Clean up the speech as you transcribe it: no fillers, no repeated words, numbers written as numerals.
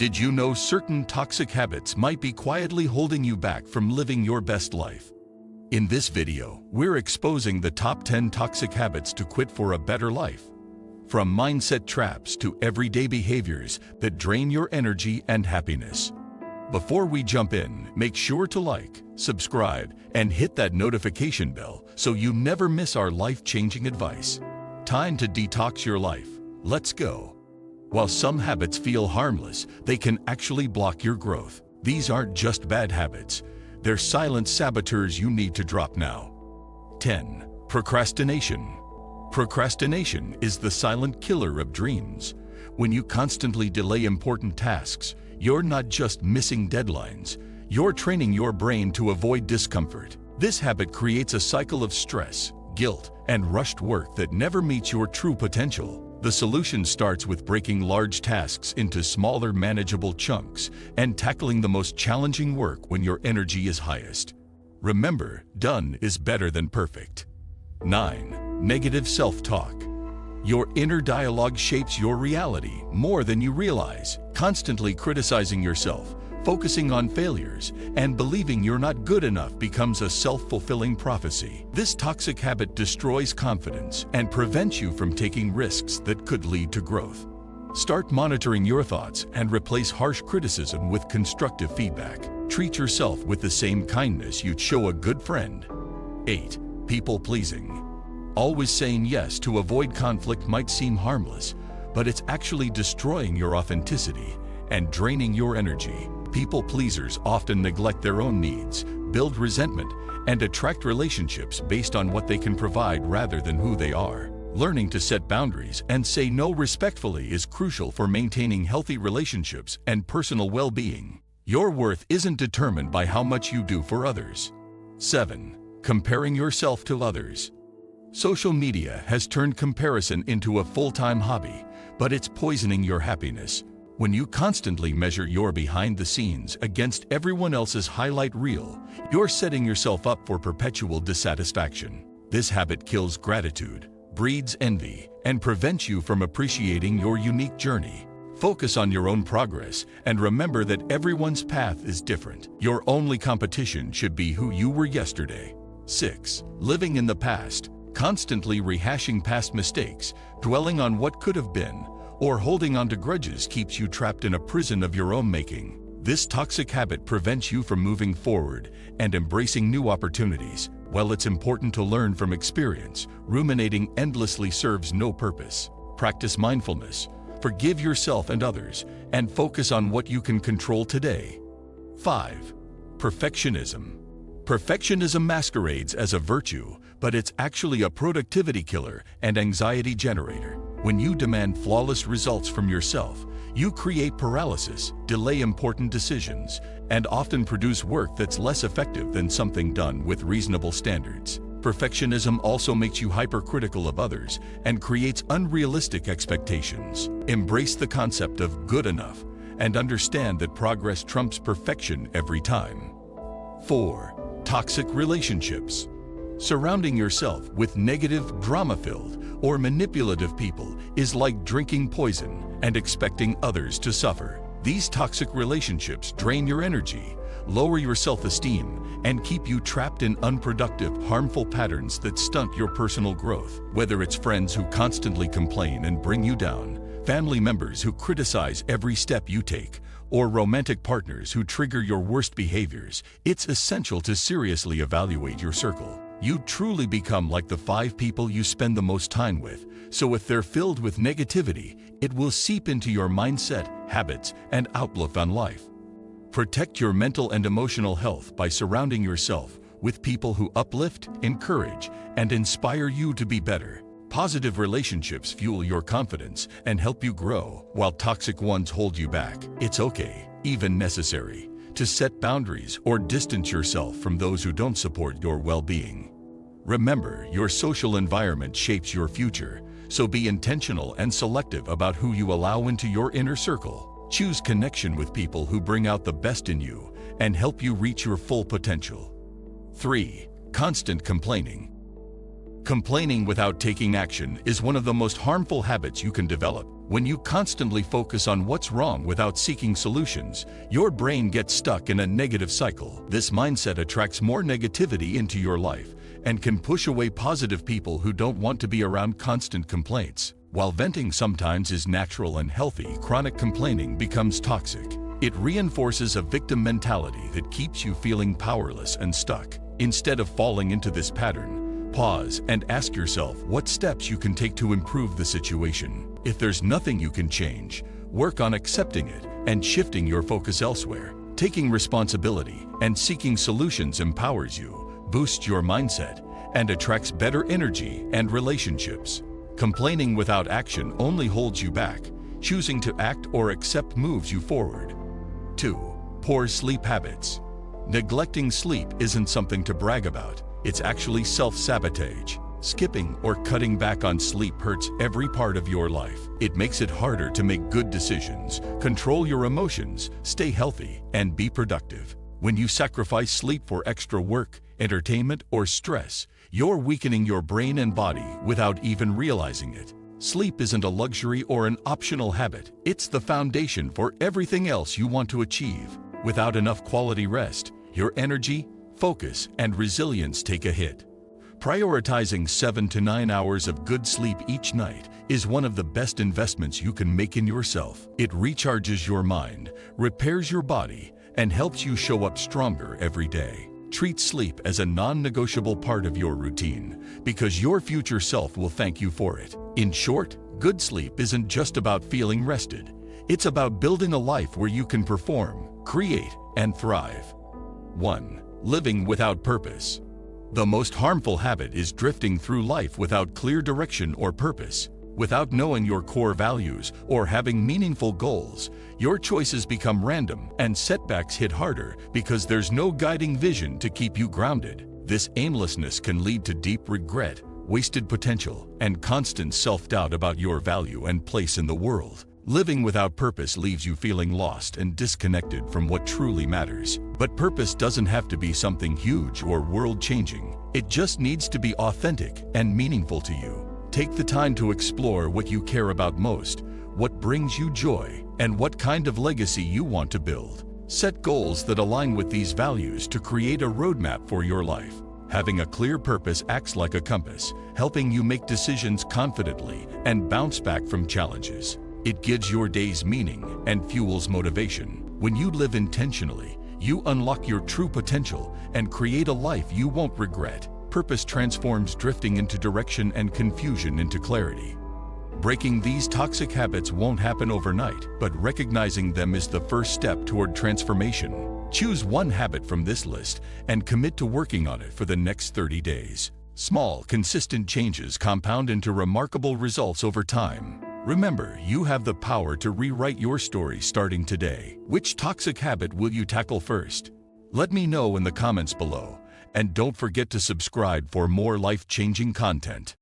Did you know certain toxic habits might be quietly holding you back from living your best life? In this video, we're exposing the top 10 toxic habits to quit for a better life. From mindset traps to everyday behaviors that drain your energy and happiness. Before we jump in, make sure to like, subscribe, and hit that notification bell so you never miss our life-changing advice. Time to detox your life. Let's go. While some habits feel harmless, they can actually block your growth. These aren't just bad habits. They're silent saboteurs you need to drop now. 10. Procrastination. Procrastination is the silent killer of dreams. When you constantly delay important tasks, you're not just missing deadlines, you're training your brain to avoid discomfort. This habit creates a cycle of stress, guilt, and rushed work that never meets your true potential. The solution starts with breaking large tasks into smaller, manageable chunks and tackling the most challenging work when your energy is highest. Remember, done is better than perfect. 9. Negative self-talk. Your inner dialogue shapes your reality more than you realize. Constantly criticizing yourself, focusing on failures, and believing you're not good enough becomes a self-fulfilling prophecy. This toxic habit destroys confidence and prevents you from taking risks that could lead to growth. Start monitoring your thoughts and replace harsh criticism with constructive feedback. Treat yourself with the same kindness you'd show a good friend. 8. People-pleasing. Always saying yes to avoid conflict might seem harmless, but it's actually destroying your authenticity and draining your energy. People pleasers often neglect their own needs, build resentment, and attract relationships based on what they can provide rather than who they are. Learning to set boundaries and say no respectfully is crucial for maintaining healthy relationships and personal well-being. Your worth isn't determined by how much you do for others. 7. Comparing yourself to others. Social media has turned comparison into a full-time hobby, but it's poisoning your happiness. When you constantly measure your behind the scenes against everyone else's highlight reel, you're setting yourself up for perpetual dissatisfaction. This habit kills gratitude, breeds envy, and prevents you from appreciating your unique journey. Focus on your own progress and remember that everyone's path is different. Your only competition should be who you were yesterday. 6. Living in the past. Constantly rehashing past mistakes, dwelling on what could have been, or holding on to grudges keeps you trapped in a prison of your own making. This toxic habit prevents you from moving forward and embracing new opportunities. While it's important to learn from experience, ruminating endlessly serves no purpose. Practice mindfulness, forgive yourself and others, and focus on what you can control today. 5. Perfectionism. Perfectionism masquerades as a virtue, but it's actually a productivity killer and anxiety generator. When you demand flawless results from yourself, you create paralysis, delay important decisions, and often produce work that's less effective than something done with reasonable standards. Perfectionism also makes you hypercritical of others and creates unrealistic expectations. Embrace the concept of good enough and understand that progress trumps perfection every time. 4. Toxic relationships. Surrounding yourself with negative, drama-filled, or manipulative people is like drinking poison and expecting others to suffer. These toxic relationships drain your energy, lower your self-esteem, and keep you trapped in unproductive, harmful patterns that stunt your personal growth. Whether it's friends who constantly complain and bring you down, family members who criticize every step you take, or romantic partners who trigger your worst behaviors, it's essential to seriously evaluate your circle. You truly become like the 5 people you spend the most time with, so if they're filled with negativity, it will seep into your mindset, habits, and outlook on life. Protect your mental and emotional health by surrounding yourself with people who uplift, encourage, and inspire you to be better. Positive relationships fuel your confidence and help you grow, while toxic ones hold you back. It's okay, even necessary, to set boundaries or distance yourself from those who don't support your well-being. Remember, your social environment shapes your future, so be intentional and selective about who you allow into your inner circle. Choose connection with people who bring out the best in you and help you reach your full potential. 3. Constant complaining. Complaining without taking action is one of the most harmful habits you can develop. When you constantly focus on what's wrong without seeking solutions, your brain gets stuck in a negative cycle. This mindset attracts more negativity into your life and can push away positive people who don't want to be around constant complaints. While venting sometimes is natural and healthy, chronic complaining becomes toxic. It reinforces a victim mentality that keeps you feeling powerless and stuck. Instead of falling into this pattern, pause and ask yourself what steps you can take to improve the situation. If there's nothing you can change, work on accepting it and shifting your focus elsewhere. Taking responsibility and seeking solutions empowers you, boosts your mindset, and attracts better energy and relationships. Complaining without action only holds you back. Choosing to act or accept moves you forward. 2. Poor sleep habits. Neglecting sleep isn't something to brag about. It's actually self-sabotage. Skipping or cutting back on sleep hurts every part of your life. It makes it harder to make good decisions, control your emotions, stay healthy, and be productive. When you sacrifice sleep for extra work, entertainment, or stress, you're weakening your brain and body without even realizing it. Sleep isn't a luxury or an optional habit. It's the foundation for everything else you want to achieve. Without enough quality rest, your energy, focus, and resilience take a hit. Prioritizing 7 to 9 hours of good sleep each night is one of the best investments you can make in yourself. It recharges your mind, repairs your body, and helps you show up stronger every day. Treat sleep as a non-negotiable part of your routine, because your future self will thank you for it. In short, good sleep isn't just about feeling rested. It's about building a life where you can perform, create, and thrive. 1. Living without purpose. The most harmful habit is drifting through life without clear direction or purpose. Without knowing your core values or having meaningful goals, your choices become random and setbacks hit harder because there's no guiding vision to keep you grounded. This aimlessness can lead to deep regret, wasted potential, and constant self-doubt about your value and place in the world. Living without purpose leaves you feeling lost and disconnected from what truly matters. But purpose doesn't have to be something huge or world-changing. It just needs to be authentic and meaningful to you. Take the time to explore what you care about most, what brings you joy, and what kind of legacy you want to build. Set goals that align with these values to create a roadmap for your life. Having a clear purpose acts like a compass, helping you make decisions confidently and bounce back from challenges. It gives your days meaning and fuels motivation. When you live intentionally, you unlock your true potential and create a life you won't regret. Purpose transforms drifting into direction and confusion into clarity. Breaking these toxic habits won't happen overnight, but recognizing them is the first step toward transformation. Choose one habit from this list and commit to working on it for the next 30 days. Small, consistent changes compound into remarkable results over time. Remember, you have the power to rewrite your story starting today. Which toxic habit will you tackle first? Let me know in the comments below, and don't forget to subscribe for more life-changing content.